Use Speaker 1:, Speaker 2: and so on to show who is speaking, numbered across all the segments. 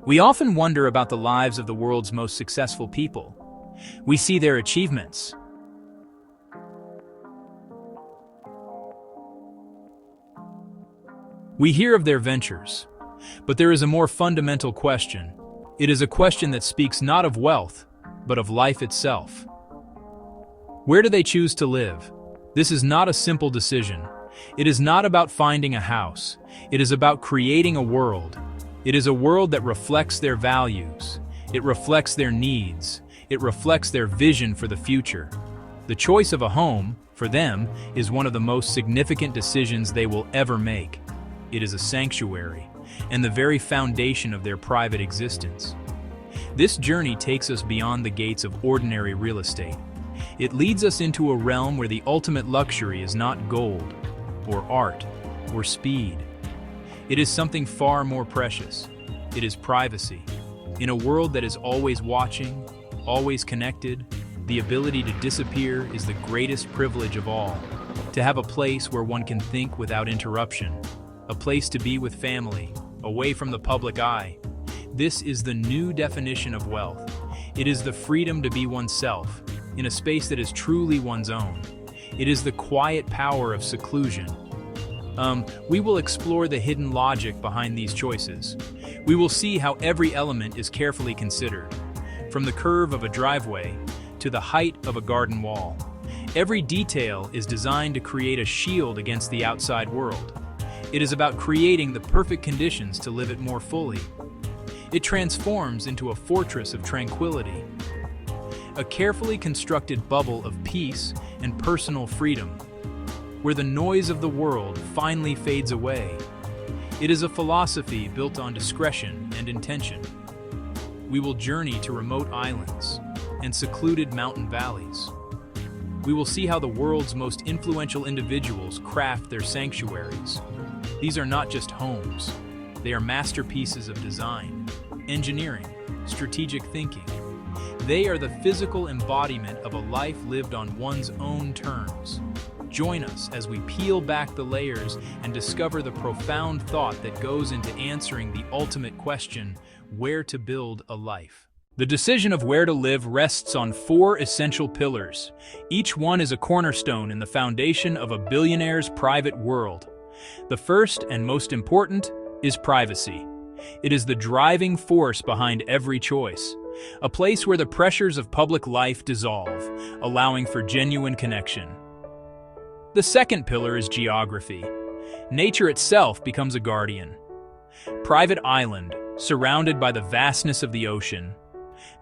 Speaker 1: We often wonder about the lives of the world's most successful people. We see their achievements. We hear of their ventures. But there is a more fundamental question. It is a question that speaks not of wealth, but of life itself. Where do they choose to live? This is not a simple decision. It is not about finding a house. It is about creating a world. It is a world that reflects their values. It reflects their needs. It reflects their vision for the future. The choice of a home, for them, is one of the most significant decisions they will ever make. It is a sanctuary, and the very foundation of their private existence. This journey takes us beyond the gates of ordinary real estate. It leads us into a realm where the ultimate luxury is not gold, or art, or speed. It is something far more precious. It is privacy. In a world that is always watching, always connected, the ability to disappear is the greatest privilege of all. To have a place where one can think without interruption, a place to be with family, away from the public eye. This is the new definition of wealth. It is the freedom to be oneself, in a space that is truly one's own. It is the quiet power of seclusion. We will explore the hidden logic behind these choices. We will see how every element is carefully considered, from the curve of a driveway to the height of a garden wall. Every detail is designed to create a shield against the outside world. It is about creating the perfect conditions to live it more fully. It transforms into a fortress of tranquility, a carefully constructed bubble of peace and personal freedom, where the noise of the world finally fades away. It is a philosophy built on discretion and intention. We will journey to remote islands and secluded mountain valleys. We will see how the world's most influential individuals craft their sanctuaries. These are not just homes. They are masterpieces of design, engineering, strategic thinking. They are the physical embodiment of a life lived on one's own terms. Join us as we peel back the layers and discover the profound thought that goes into answering the ultimate question, where to build a life. The decision of where to live rests on four essential pillars. Each one is a cornerstone in the foundation of a billionaire's private world. The first and most important is privacy. It is the driving force behind every choice. A place where the pressures of public life dissolve, allowing for genuine connection. The second pillar is geography. Nature itself becomes a guardian. Private island, surrounded by the vastness of the ocean.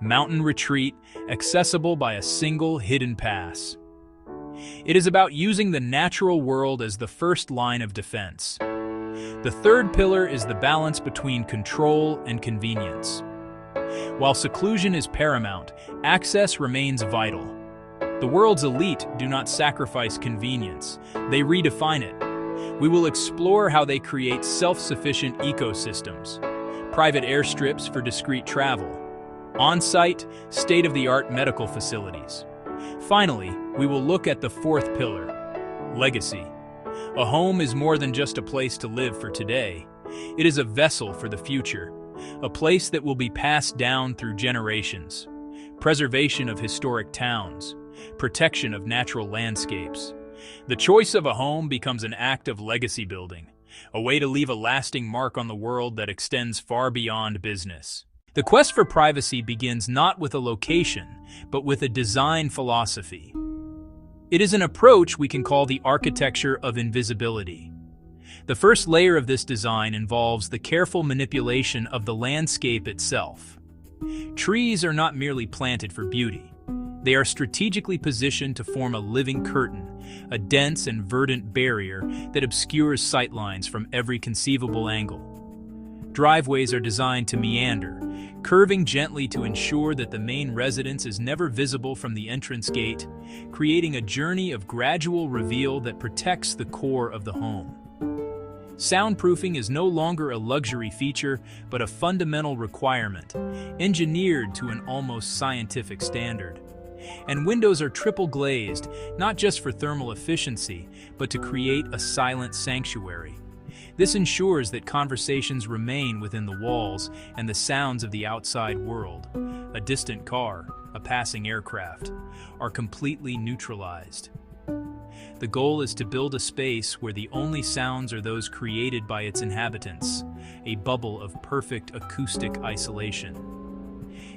Speaker 1: Mountain retreat, accessible by a single hidden pass. It is about using the natural world as the first line of defense. The third pillar is the balance between control and convenience. While seclusion is paramount, access remains vital. The world's elite do not sacrifice convenience, they redefine it. We will explore how they create self-sufficient ecosystems, private airstrips for discreet travel, on-site, state-of-the-art medical facilities. Finally, we will look at the fourth pillar, legacy. A home is more than just a place to live for today. It is a vessel for the future, a place that will be passed down through generations. Preservation of historic towns, protection of natural landscapes. The choice of a home becomes an act of legacy building, a way to leave a lasting mark on the world that extends far beyond business. The quest for privacy begins not with a location, but with a design philosophy. It is an approach we can call the architecture of invisibility. The first layer of this design involves the careful manipulation of the landscape itself. Trees are not merely planted for beauty. They are strategically positioned to form a living curtain, a dense and verdant barrier that obscures sightlines from every conceivable angle. Driveways are designed to meander, curving gently to ensure that the main residence is never visible from the entrance gate, creating a journey of gradual reveal that protects the core of the home. Soundproofing is no longer a luxury feature, but a fundamental requirement, engineered to an almost scientific standard. And windows are triple glazed, not just for thermal efficiency, but to create a silent sanctuary. This ensures that conversations remain within the walls and the sounds of the outside world, a distant car, a passing aircraft, are completely neutralized. The goal is to build a space where the only sounds are those created by its inhabitants, a bubble of perfect acoustic isolation.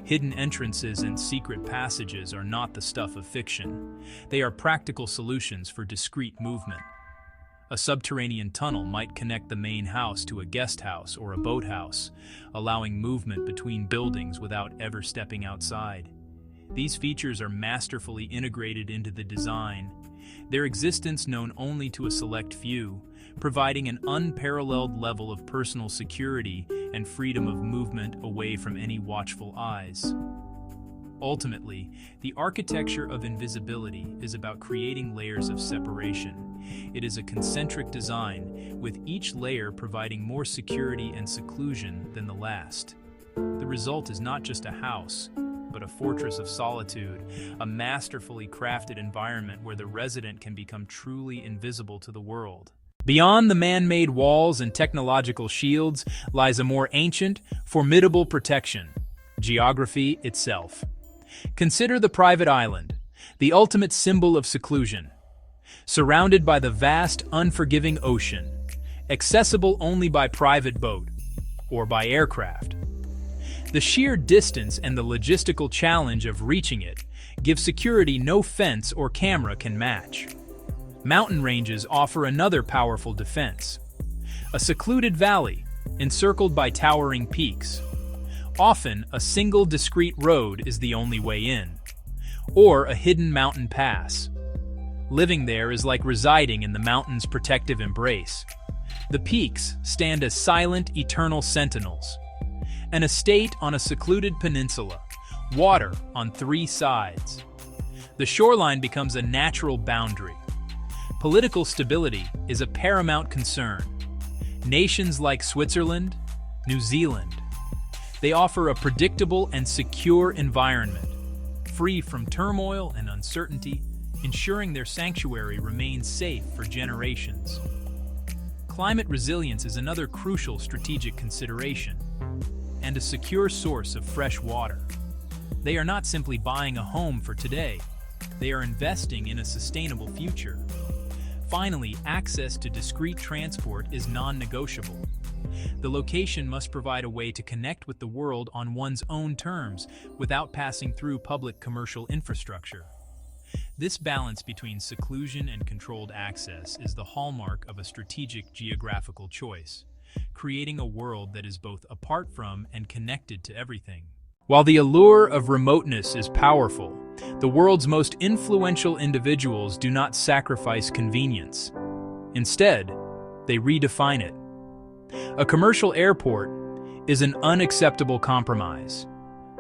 Speaker 1: Hidden entrances and secret passages are not the stuff of fiction. They are practical solutions for discreet movement. A subterranean tunnel might connect the main house to a guest house or a boathouse, allowing movement between buildings without ever stepping outside. These features are masterfully integrated into the design, their existence known only to a select few, providing an unparalleled level of personal security and freedom of movement away from any watchful eyes. Ultimately, the architecture of invisibility is about creating layers of separation. It is a concentric design, with each layer providing more security and seclusion than the last. The result is not just a house, but a fortress of solitude, a masterfully crafted environment where the resident can become truly invisible to the world. Beyond the man-made walls and technological shields lies a more ancient, formidable protection: geography itself. Consider the private island, the ultimate symbol of seclusion. Surrounded by the vast, unforgiving ocean, accessible only by private boat or by aircraft. The sheer distance and the logistical challenge of reaching it give security no fence or camera can match. Mountain ranges offer another powerful defense. A secluded valley, encircled by towering peaks. Often, a single discrete road is the only way in, or a hidden mountain pass. Living there is like residing in the mountain's protective embrace. The peaks stand as silent, eternal sentinels. An estate on a secluded peninsula, water on three sides. The shoreline becomes a natural boundary. Political stability is a paramount concern. Nations like Switzerland, New Zealand, they offer a predictable and secure environment, free from turmoil and uncertainty, ensuring their sanctuary remains safe for generations. Climate resilience is another crucial strategic consideration, and a secure source of fresh water. They are not simply buying a home for today, they are investing in a sustainable future. Finally, access to discreet transport is non-negotiable. The location must provide a way to connect with the world on one's own terms without passing through public commercial infrastructure. This balance between seclusion and controlled access is the hallmark of a strategic geographical choice, creating a world that is both apart from and connected to everything. While the allure of remoteness is powerful, the world's most influential individuals do not sacrifice convenience. Instead, they redefine it. A commercial airport is an unacceptable compromise.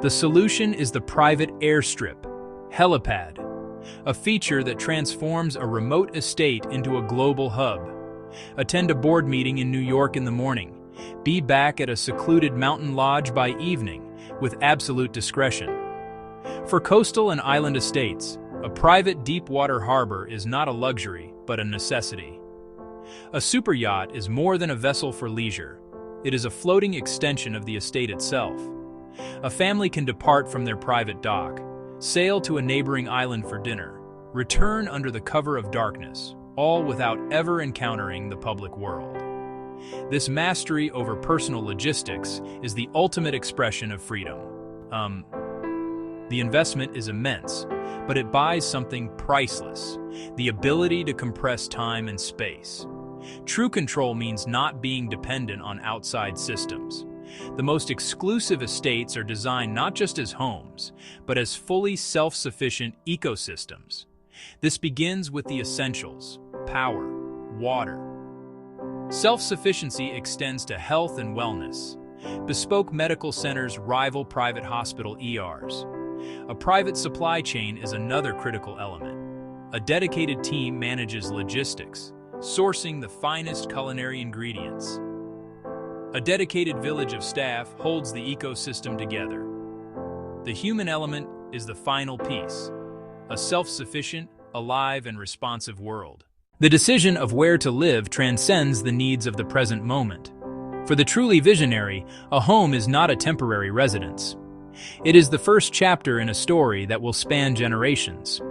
Speaker 1: The solution is the private airstrip, helipad, a feature that transforms a remote estate into a global hub. Attend a board meeting in New York in the morning. Be back at a secluded mountain lodge by evening with absolute discretion. For coastal and island estates, a private deep-water harbor is not a luxury, but a necessity. A superyacht is more than a vessel for leisure. It is a floating extension of the estate itself. A family can depart from their private dock, sail to a neighboring island for dinner, return under the cover of darkness, all without ever encountering the public world. This mastery over personal logistics is the ultimate expression of freedom. The investment is immense, but it buys something priceless: the ability to compress time and space. True control means not being dependent on outside systems. The most exclusive estates are designed not just as homes, but as fully self-sufficient ecosystems. This begins with the essentials: power, water. Self-sufficiency extends to health and wellness. Bespoke medical centers rival private hospital ERs. A private supply chain is another critical element. A dedicated team manages logistics, sourcing the finest culinary ingredients. A dedicated village of staff holds the ecosystem together. The human element is the final piece: a self-sufficient, alive, and responsive world. The decision of where to live transcends the needs of the present moment. For the truly visionary, a home is not a temporary residence. It is the first chapter in a story that will span generations.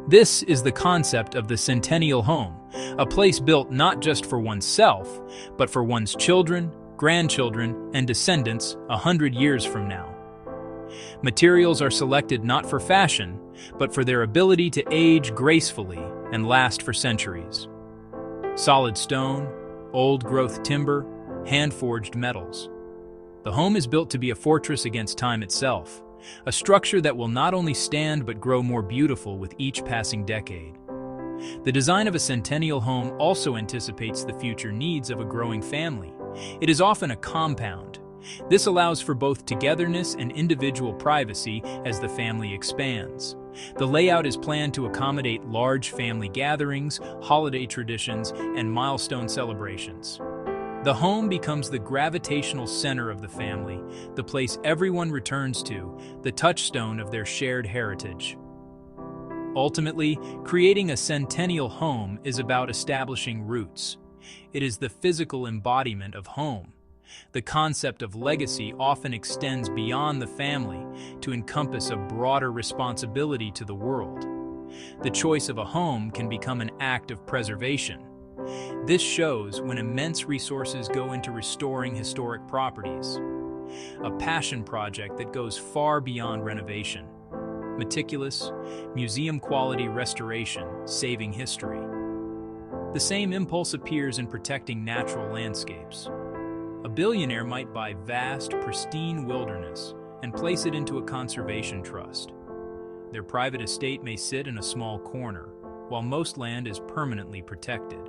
Speaker 1: This is the concept of the centennial home, a place built not just for oneself, but for one's children, grandchildren, and descendants 100 years from now. Materials are selected not for fashion, but for their ability to age gracefully and last for centuries. Solid stone, old-growth timber, hand-forged metals. The home is built to be a fortress against time itself, a structure that will not only stand but grow more beautiful with each passing decade. The design of a centennial home also anticipates the future needs of a growing family. It is often a compound. This allows for both togetherness and individual privacy as the family expands. The layout is planned to accommodate large family gatherings, holiday traditions, and milestone celebrations. The home becomes the gravitational center of the family, the place everyone returns to, the touchstone of their shared heritage. Ultimately, creating a centennial home is about establishing roots. It is the physical embodiment of home. The concept of legacy often extends beyond the family to encompass a broader responsibility to the world. The choice of a home can become an act of preservation. This shows when immense resources go into restoring historic properties, a passion project that goes far beyond renovation. Meticulous, museum-quality restoration, saving history. The same impulse appears in protecting natural landscapes. A billionaire might buy vast, pristine wilderness and place it into a conservation trust. Their private estate may sit in a small corner, while most land is permanently protected.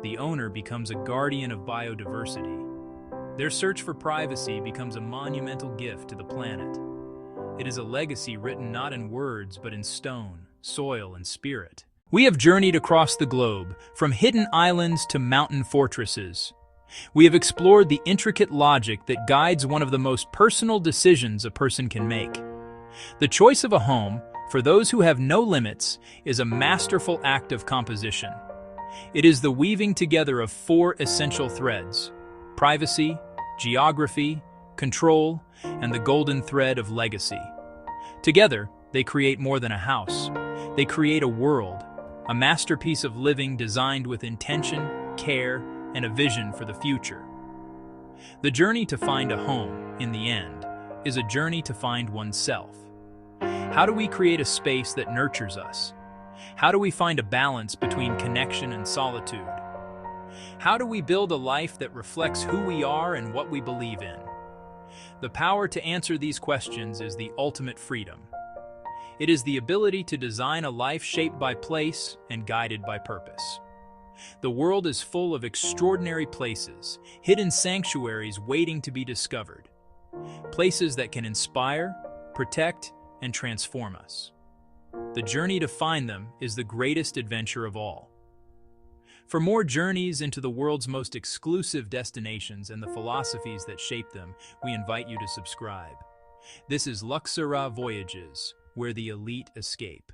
Speaker 1: The owner becomes a guardian of biodiversity. Their search for privacy becomes a monumental gift to the planet. It is a legacy written not in words but in stone, soil, and spirit. We have journeyed across the globe, from hidden islands to mountain fortresses. We have explored the intricate logic that guides one of the most personal decisions a person can make. The choice of a home, for those who have no limits, is a masterful act of composition. It is the weaving together of four essential threads: privacy, geography, control, and the golden thread of legacy. Together, they create more than a house. They create a world, a masterpiece of living designed with intention, care, and a vision for the future. The journey to find a home, in the end, is a journey to find oneself. How do we create a space that nurtures us? How do we find a balance between connection and solitude? How do we build a life that reflects who we are and what we believe in? The power to answer these questions is the ultimate freedom. It is the ability to design a life shaped by place and guided by purpose. The world is full of extraordinary places, hidden sanctuaries waiting to be discovered. Places that can inspire, protect, and transform us. The journey to find them is the greatest adventure of all. For more journeys into the world's most exclusive destinations and the philosophies that shape them, we invite you to subscribe. This is Luxura Voyages, where the elite escape.